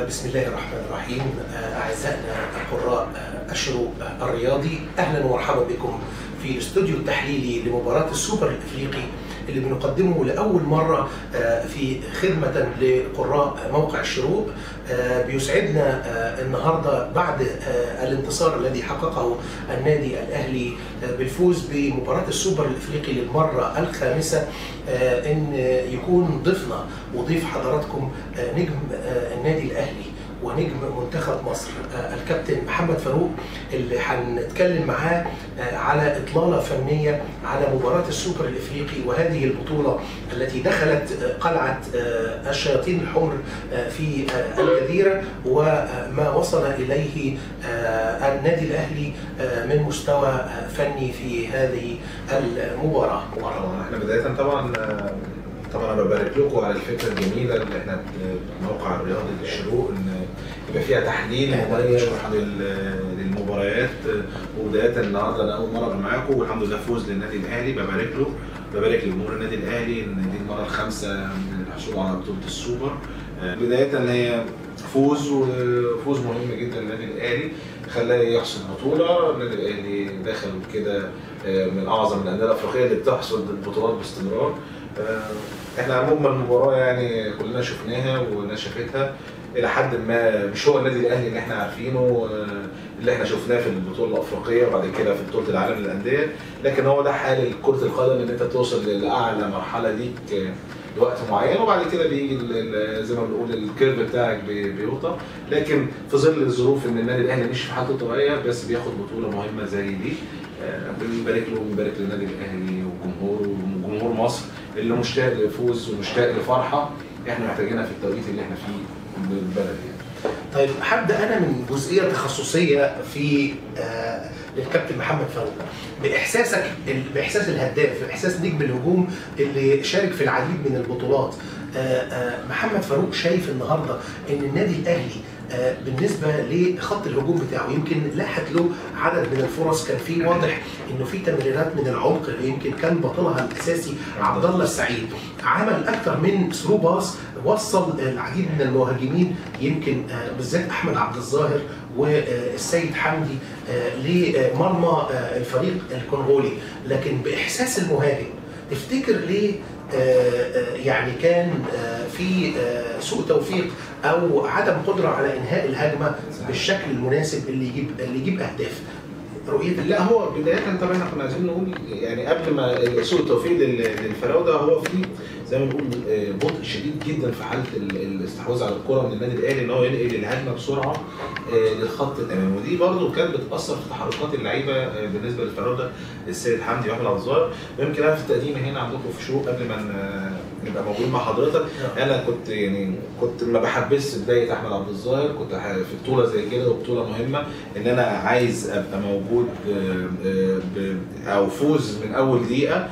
بسم الله الرحمن الرحيم. أعزائنا قراء الشروق الرياضي، أهلا ومرحبا بكم في الاستوديو التحليلي لمباراة السوبر الإفريقي اللي بنقدمه لأول مرة في خدمة لقراء موقع الشروق. بيسعدنا النهاردة بعد الانتصار الذي حققه النادي الأهلي بالفوز بمباراة السوبر الإفريقي للمرة الخامسة إن يكون ضيفنا وضيف حضراتكم نجم النادي الأهلي ونجم منتخب مصر الكابتن محمد فاروق، اللي هنتكلم معاه على إطلالة فنية على مباراة السوبر الإفريقي وهذه البطولة التي دخلت قلعة الشياطين الحمر في الجزيرة وما وصل إليه النادي الأهلي من مستوى فني في هذه المباراة. احنا بداية طبعا انا ببارك لكم على الفكره الجميله اللي احنا موقع الرياضي للشروق ان يبقى فيها تحليل مميز للمباريات. وبدايه النهارده انا اول مره ابقى معاكم والحمد لله فوز للنادي الاهلي، ببارك لجمهور النادي الاهلي ان دي المره الخامسه من الحصول على بطوله السوبر. بدايه ان هي فوز مهم جدا للنادي الاهلي خلاه يحصد بطوله. النادي الاهلي دخل كده من اعظم الانديه الافريقيه اللي بتحصد البطولات باستمرار. احنا عموما المباراه يعني كلنا شفناها والناس شافتها الى حد ما، مش هو النادي الاهلي اللي احنا عارفينه اللي احنا شفناه في البطوله الافريقيه وبعد كده في بطوله العالم للانديه، لكن هو ده حال كره القدم ان انت توصل لاعلى مرحله ليك لوقت معين وبعد كده بيجي زي ما بنقول الكيرف بتاعك بيوطى. لكن في ظل الظروف ان النادي الاهلي مش في حالته الطبيعيه بس بياخد بطوله مهمه زي دي، بنبارك له وبنبارك للنادي الاهلي وجمهوره وجمهور مصر اللي مشتاق لفوز ومشتاق لفرحه احنا محتاجينها في التوقيت اللي احنا فيه بالبلد يعني. طيب هبدا انا من جزئيه تخصصيه في للكابتن محمد فاروق، باحساس الهداف، باحساس نجم الهجوم اللي شارك في العديد من البطولات. محمد فاروق شايف النهارده ان النادي الاهلي بالنسبه لخط الهجوم بتاعه يمكن لاحت له عدد من الفرص، كان في واضح انه في تمريرات من العمق اللي يمكن كان بطلها الاساسي عبد الله السعيد، عمل اكثر من ثرو باص وصل العديد من المهاجمين يمكن بالذات احمد عبد الظاهر والسيد حمدي لمرمى الفريق الكونغولي. لكن باحساس المهاجم تفتكر ليه يعني كان في سوء توفيق او عدم قدره على انهاء الهجمه بالشكل المناسب اللي يجيب اهداف؟ رؤيتك؟ لا، هو بدايه طبعا احنا كنا عايزين نقول يعني قبل ما سوء التوفيق للفراوده، هو في زي ما بنقول بطء شديد جدا في حاله الاستحواذ على الكره من النادي الاهلي ان هو ينقل الهجمه بسرعه للخط الامامي، ودي برده كانت بتاثر في تحركات اللعيبه بالنسبه للفراوده السيد حمدي واحمد عبد الظاهر. ويمكن انا في التقديم هنا عندكم في شروق قبل ما نبقى موجود مع حضرتك، انا كنت ما بحبسش بدايه احمد عبد الظاهر، كنت في بطوله زي كده وبطوله مهمه ان انا عايز ابقى موجود او فوز من اول دقيقه.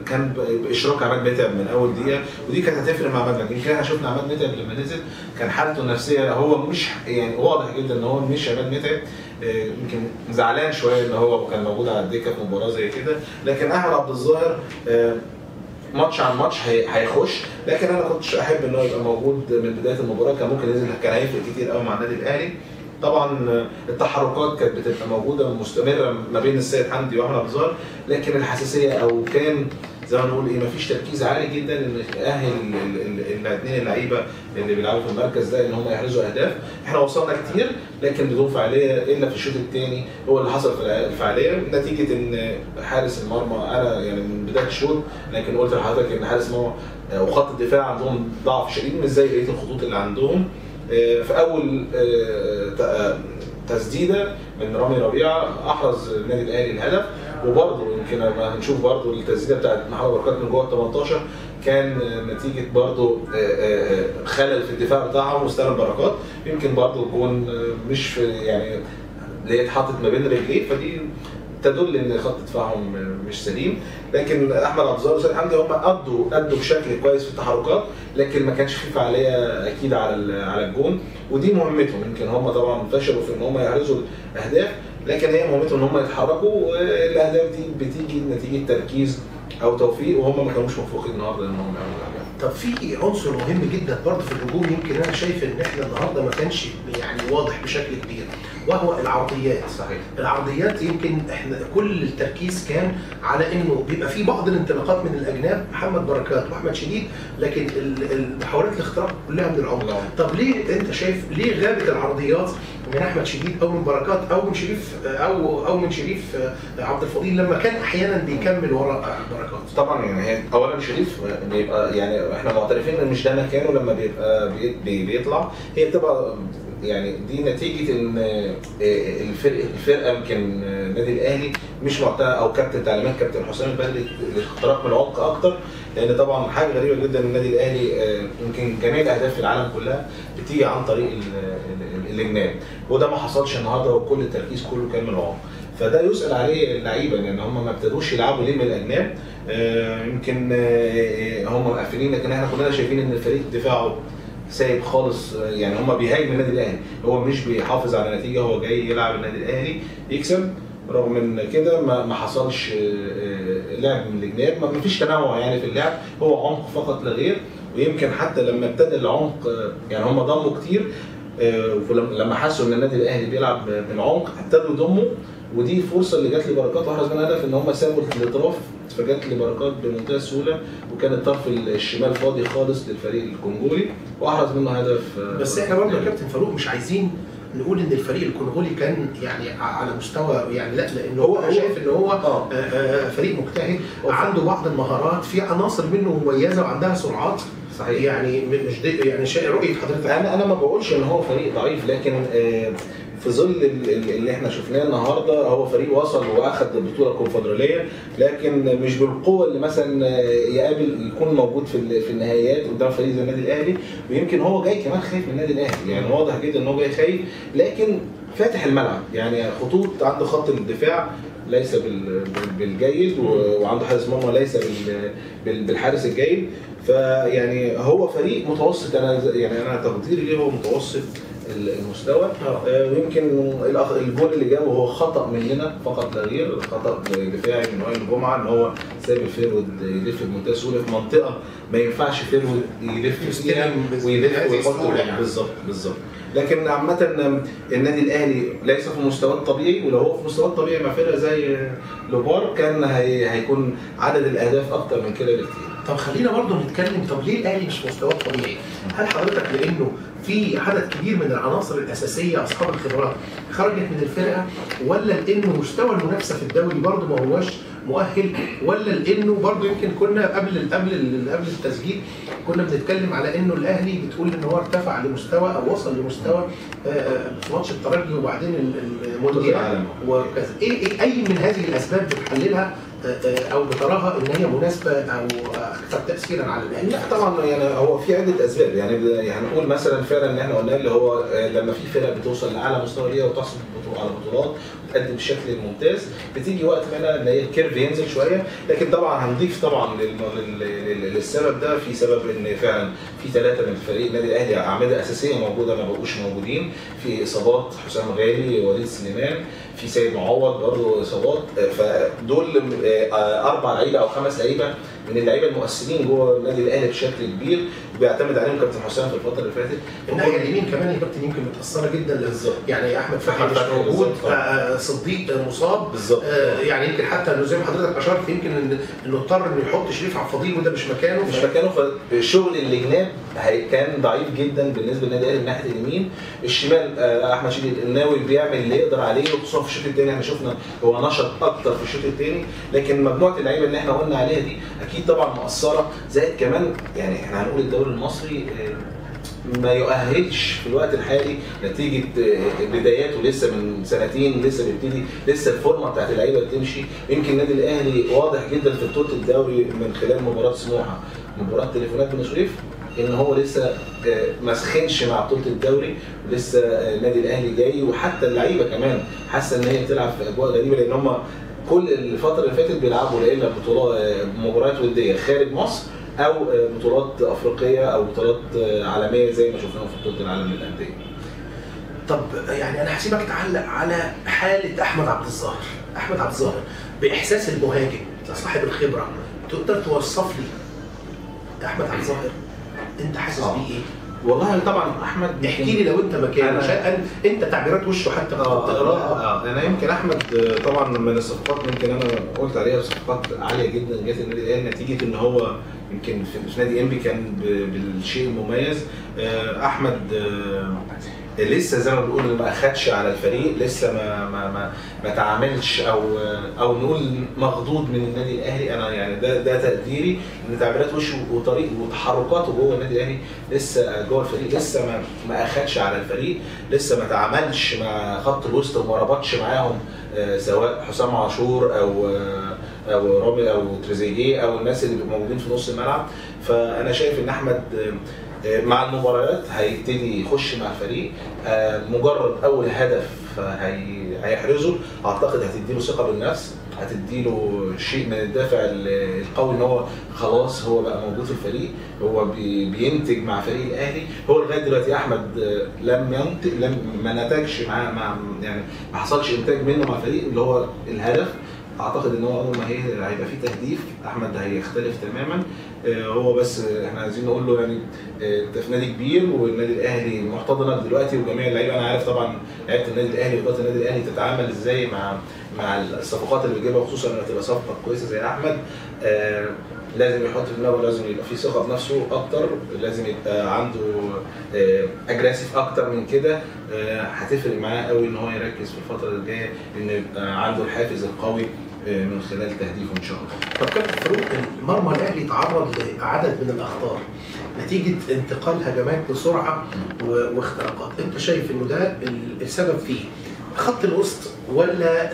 كان باشراك عماد متعب من اول دقيقه ودي كانت هتفرق مع عماد. يمكن احنا شفنا عماد متعب لما نزل كان حالته النفسيه هو مش يعني واضح جدا ان هو مش عماد متعب، يمكن زعلان شويه ان هو كان موجود على الدكه في مباراه زي كده. لكن احمد عبد الظاهر ماتش عن ماتش هيخش، لكن انا كنتش احب ان هو يبقى موجود من بدايه المباراه، كان ممكن ينزل، كان هيفرق كتير قوي مع النادي الاهلي. طبعا التحركات كانت بتبقى موجوده ومستمره ما بين السيد حمدي واحمد عبد الظاهر، لكن الحساسيه او كان زي ما نقول مفيش تركيز عالي جدا ان يأهل الاثنين اللعيبه اللي بيلعبوا في المركز ده ان هم يحرزوا اهداف. احنا وصلنا كتير لكن بدون فعاليه الا في الشوط الثاني هو اللي حصل في الفعاليه، نتيجه ان حارس المرمى انا يعني من بدايه الشوط لكن قلت لحضرتك ان حارس المرمى وخط الدفاع عندهم ضعف شديد مش زي بقيه الخطوط اللي عندهم. في اول تسديده من رامي ربيعه احرز النادي الاهلي الهدف، وبرضه يمكن لما هنشوف برضه التسديده بتاعت محمد بركات من جوه ال 18 كان نتيجه برضه خلل في الدفاع بتاعهم واستلم بركات، يمكن برضه الجون مش في يعني اللي هي اتحطت ما بين رجليه، فدي تدل ان خط دفاعهم مش سليم. لكن احمد عبد الظاهر وسيد حمدي هم ادوا بشكل كويس في التحركات، لكن ما كانش في فعاليه اكيد على الجون، ودي مهمتهم. يمكن هم طبعا فشلوا في ان هم يحرزوا الاهداف، لكن هي مهمتهم ان هم يتحركوا، والاهداف دي بتيجي نتيجه تركيز او توفيق، وهم ما كانوش موفقين النهارده ان هم يعملوا. طب في عنصر مهم جدا برضه في الهجوم، يمكن انا شايف ان احنا النهارده ما كانش يعني واضح بشكل كبير، وهو العرضيات. صحيح. العرضيات يمكن احنا كل التركيز كان على انه بيبقى في بعض الانطلاقات من الاجناب، محمد بركات واحمد شديد، لكن محاولات الاختراق كلها من العمق. طب ليه انت شايف ليه غابت العرضيات من احمد شديد او من بركات او من شريف او من شريف عبد الفضيل لما كان احيانا بيكمل وراء بركات؟ طبعا يعني هي اولا شريف بيبقى يعني احنا معترفين ان مش ده مكانه لما بيبقى بيطلع، هي بتبقى يعني دي نتيجه ان الفرقه يمكن النادي الاهلي مش معتاد او كابتن تعليمات كابتن حسام البدري الاختراق من العمق اكتر، لان طبعا حاجه غريبه جدا النادي الاهلي يمكن جميع الاهداف في العالم كلها بتيجي عن طريق الجناب، وده ما حصلش النهارده وكل التركيز كله كان من العمق، فده يسال عليه اللعيبه لان هم ما ابتدوش يلعبوا ليه من الاجناب. يمكن هم مقفلين، لكن احنا كلنا شايفين ان الفريق دفاعه سايب خالص، يعني هم بيهاجم النادي الاهلي، هو مش بيحافظ على نتيجه، هو جاي يلعب النادي الاهلي يكسب. رغم ان كده ما حصلش لعب من الجناب، ما فيش تنوع يعني في اللعب، هو عمق فقط لا غير. ويمكن حتى لما ابتدى العمق يعني هم ضموا كتير، ولما حسوا ان النادي الاهلي بيلعب من عمق ابتدوا يضموا، ودي الفرصه اللي جات لبركات واحرز منها هدف، ان هم سابوا الاطراف فجات لبركات بمنتهى السهوله، وكان الطرف الشمال فاضي خالص للفريق الكونغولي واحرز منه هدف. بس احنا برضه يا كابتن فاروق مش عايزين نقول ان الفريق الكونغولي كان يعني على مستوى يعني، لا، لان هو شايف ان هو فريق مجتهد عنده بعض المهارات، في عناصر منه مميزه وعندها سرعات. صحيح. يعني مش دي يعني رؤيه حضرتك. انا ما بقولش ان هو فريق ضعيف، لكن في ظل اللي احنا شفناه النهارده هو فريق وصل واخد البطوله الكونفدراليه، لكن مش بالقوه اللي مثلا يكون موجود في النهائيات قدام فريق زي النادي الاهلي، ويمكن هو جاي كمان خايف من النادي الاهلي، يعني واضح جدا ان هو جاي خايف، لكن فاتح الملعب، يعني خطوط عنده خط الدفاع ليس بالجيد، وعنده حارس مرمى ليس بالحارس الجيد، فيعني هو فريق متوسط، انا تقديري ليه هو متوسط المستوى. ويمكن الجول اللي جابه هو خطا مننا فقط لا غير، خطا دفاعي من وائل جمعه، ان هو ساب الفيرود يلف بمنتهى السهوله في منطقه ما ينفعش فيرود يلف فيها ويلف ويحط. بالظبط. لكن عامه النادي الاهلي ليس في مستواه الطبيعي، ولو هو في مستواه الطبيعي مع فرقه زي لوبار كان هيكون عدد الاهداف اكتر من كده بكتير. طب خلينا برضه نتكلم، طب ليه الاهلي مش في مستواه الطبيعي؟ هل حضرتك لانه في عدد كبير من العناصر الاساسيه اصحاب الخبرات خرجت من الفرقه، ولا لانه مستوى المنافسه في الدوري برضه ما هوش مؤهل، ولا لانه برضه يمكن كنا قبل التسجيل كنا بنتكلم على انه الاهلي بتقول ان هو ارتفع لمستوى او وصل لمستوى في ماتش الترجي وبعدين المونديال وكذا، اي من هذه الاسباب بتحللها او بتراها ان هي مناسبه او اكثر تاثيرا على الاهلي؟ لا طبعا، يعني هو في عده اسباب، يعني هنقول مثلا فعلا ان احنا قلنا اللي هو لما في فرق بتوصل لاعلى مستوى ليها وتحصل على بطولات وتقدم بشكل ممتاز، بتيجي وقت منها ان هي الكيرف ينزل شويه، لكن طبعا هنضيف طبعا للسبب ده في سبب ان فعلا في 3 من فريق النادي الاهلي اعمده اساسيه موجوده ما بقوش موجودين، في اصابات حسام غالي، وليد سليمان، في سيد معوض برضه اصابات، فدول 4 لعيبه او 5 لعيبه من اللعيبه المؤثرين جوه النادي الاهلي بشكل كبير، وبيعتمد عليهم كابتن حسام في الفتره اللي فاتت. الناحيه اليمين كمان يا كابتن يمكن متاثره جدا، يعني احمد فتحي مش موجود، صديق مصاب بالظبط، يعني يمكن حتى انه زي ما حضرتك اشرت يمكن انه اضطر انه يحط شريف عبد الفضيل وده مش مكانه، فالشغل الجناب كان ضعيف جدا بالنسبه للنادي الاهلي من ناحيه اليمين. الشمال احمد شديد الناوي بيعمل اللي يقدر عليه، وخصوصا في الشوط الثاني احنا شفنا هو نشط اكتر في الشوط الثاني، لكن مجموعه اللعيبه اللي احنا قلنا عليها دي اكيد طبعا مؤثره، زائد كمان يعني احنا هنقول الدوري المصري ما يؤهلش في الوقت الحالي نتيجه بداياته لسه من سنتين، لسه بيبتدي، لسه الفورمه بتاعت اللعيبه بتمشي. يمكن النادي الاهلي واضح جدا في بطوله الدوري من خلال مباراه سموحه، مباراه تليفونات بن شريف، ان هو لسه ما سخنش مع بطوله الدوري، ولسه النادي الاهلي جاي، وحتى اللعيبه كمان حاسه ان هي بتلعب في اجواء غريبه، لان هم كل الفتره اللي فاتت بيلعبوا لا اما بطولات مباريات وديه خارج مصر او بطولات افريقيه او بطولات عالميه زي ما شفناهم في بطوله العالم للانديه. طب يعني انا هسيبك تعلق على حاله احمد عبد الظاهر. احمد عبد الظاهر باحساس المهاجم صاحب الخبره، تقدر توصف لي احمد عبد الظاهر انت حاسس بيه ايه؟ والله طبعا احمد احكي لي لو انت مكانه عشان انت تعبيرات وشه حتى بتقراها. انا يمكن احمد طبعا من الصفقات يمكن انا قلت عليها صفقات عاليه جدا جت النادي الاهلي نتيجه ان هو يمكن في نادي انبي كان بالشيء المميز. احمد لسه زي ما بنقول ما اخدش على الفريق، لسه ما تعاملش او نقول مخضوض من النادي الاهلي. انا يعني ده تقديري ان تعبيرات وشه وطريقه وتحركاته جوه النادي الاهلي لسه جوه الفريق، لسه ما اخدش على الفريق، لسه ما تعاملش مع خط الوسط وما ربطش معاهم سواء حسام عاشور او رامي او تريزيجيه او الناس اللي موجودين في نص الملعب. فانا شايف ان احمد مع المباريات هيبتدي يخش مع الفريق، مجرد اول هدف هيحرزه اعتقد هتديله ثقه بالنفس، هتديله شيء من الدافع القوي ان هو خلاص هو بقى موجود في الفريق، هو بينتج مع فريق الاهلي. هو لغايه دلوقتي احمد ما نتجش مع يعني ما حصلش انتاج منه مع الفريق اللي هو الهدف. اعتقد ان هو اول ما هيبقى فيه تهديف احمد هيختلف تماما. هو بس احنا عايزين نقول له يعني انت في نادي كبير والنادي الاهلي محتضنك دلوقتي وجميع اللعيبه. انا عارف طبعا لعيبه النادي الاهلي واداره النادي الاهلي تتعامل ازاي مع الصفقات اللي بيجيبها، خصوصا لما تبقى صفقه كويسه زي احمد. لازم يحط في دماغه، لازم يبقى فيه ثقه بنفسه اكتر، لازم يبقى عنده اجريسيف اكتر من كده. هتفرق معاه قوي ان هو يركز في الفتره الجايه ان يبقى عنده الحافز القوي من خلال تهديفه ان شاء الله. طب كابتن فاروق، المرمى الاهلي تعرض لعدد من الاخطار نتيجه انتقال هجمات بسرعه واختراقات، انت شايف انه ده السبب فيه خط الوسط ولا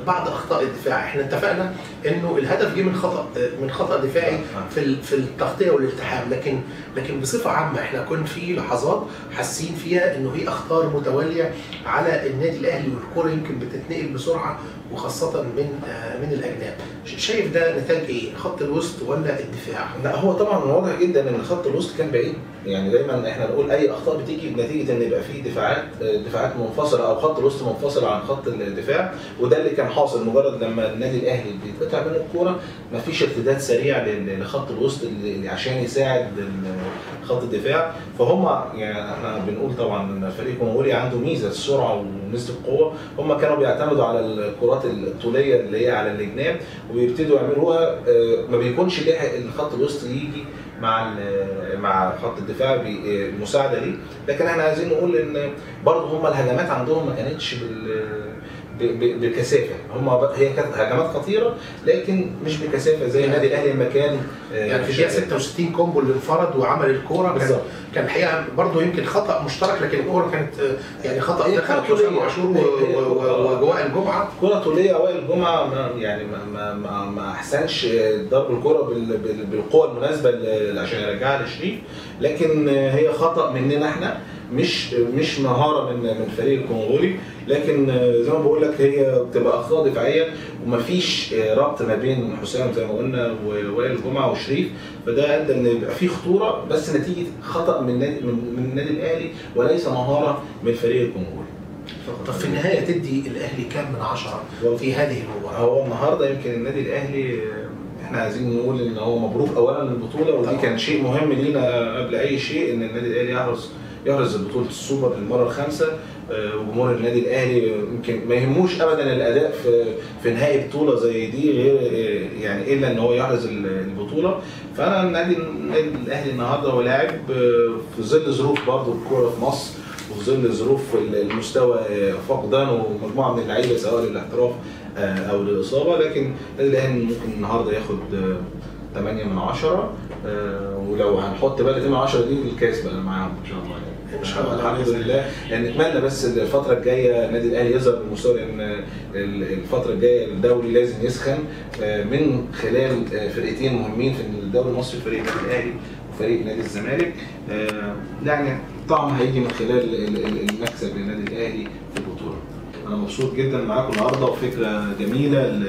بعض اخطاء الدفاع؟ احنا اتفقنا انه الهدف جه من خطا دفاعي في التغطيه والالتحام، لكن بصفه عامه احنا كنا في لحظات حاسين فيها انه هي اخطار متواليه على النادي الاهلي والكره يمكن بتتنقل بسرعه وخاصه من الاجناب. شايف ده نتاج ايه؟ خط الوسط ولا الدفاع؟ لا هو طبعا واضح جدا ان خط الوسط كان بعيد. يعني دايما احنا نقول اي اخطاء بتيجي بنتيجه ان يبقى في دفاعات منفصله او خط الوسط منفصل عن خط الدفاع، وده اللي كان حاصل. مجرد لما النادي الاهلي بيتقطع من الكوره مفيش ارتداد سريع لخط الوسط اللي عشان يساعد خط الدفاع. فهم يعني احنا بنقول طبعا ان فريق كونغولي عنده ميزه السرعه وميزه القوه. هم كانوا بيعتمدوا على الكرات الطوليه اللي هي على الجناب ويبتدوا يعملوها، ما بيكونش لاحق الخط الوسط يجي مع خط الدفاع بالمساعده ليه. لكن احنا عايزين نقول ان برضه هم الهجمات عندهم ما كانتش بكثافه. هي كانت هجمات خطيره لكن مش بكثافه زي النادي الاهلي لما كان يعني في الدقيقه 66 كومبو اللي انفرد وعمل الكوره كان الحقيقه برضه يمكن خطا مشترك، لكن الكوره كانت يعني خطا دخل حسام عاشور وجوائل الجمعه. كره طوليه وائل الجمعه يعني ما احسنش ضرب الكوره بالقوه المناسبه عشان يرجعها لشريف، لكن هي خطا مننا احنا مش مهاره من الفريق الكونغولي. لكن زي ما بقول لك هي بتبقى اخطاء دفاعيه ومفيش ربط ما بين حسام زي ما قلنا ووائل الجمعه وشريف، فده ادى ان يبقى في خطوره بس نتيجه خطا من النادي الاهلي وليس مهاره من الفريق الكونغولي. طب في النهايه تدي الاهلي كام من 10 في هذه المباراه؟ هو النهارده يمكن النادي الاهلي احنا عايزين نقول ان هو مبروك اولا البطوله، ودي كان شيء مهم لينا قبل اي شيء ان النادي الاهلي يحرز بطوله السوبر المره الخامسه. وجمهور النادي الاهلي يمكن ما يهموش ابدا الاداء في نهائي بطوله زي دي غير يعني الا ان هو يحرز البطوله. فانا النادي الاهلي النهارده هو لاعب في ظل ظروف برضه الكوره في مصر وفي ظل ظروف المستوى فقدان ومجموعه من اللعيبه سواء للاحتراف او للاصابه، لكن النادي الاهلي ممكن النهارده ياخد 8 من 10 ولو هنحط بقى 8 من 10 دي الكاس بقى معاهم ان شاء الله. ان شاء الله الحمد لله. يعني نتمنى بس الفتره الجايه النادي الاهلي يظهر بالمستوى، لان الفتره الجايه الدوري لازم يسخن من خلال فرقتين مهمين في الدوري المصري، فريق النادي الاهلي وفريق نادي الزمالك. يعني طعم هيجي من خلال المكسب للنادي الاهلي في البطوله. انا مبسوط جدا معاكم النهارده وفكره جميله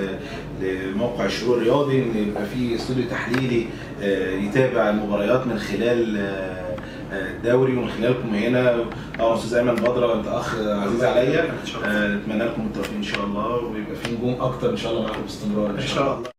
لموقع الشروق الرياضي ان يبقى في استوديو تحليلي يتابع المباريات من خلال الدوري ومن خلالكم هنا. طبعا استاذ ايمن بدره انت اخ عزيز عليا، اتمنى لكم التوفيق ان شاء الله ويبقى في نجوم اكتر ان شاء الله معاكم باستمرار ان شاء الله.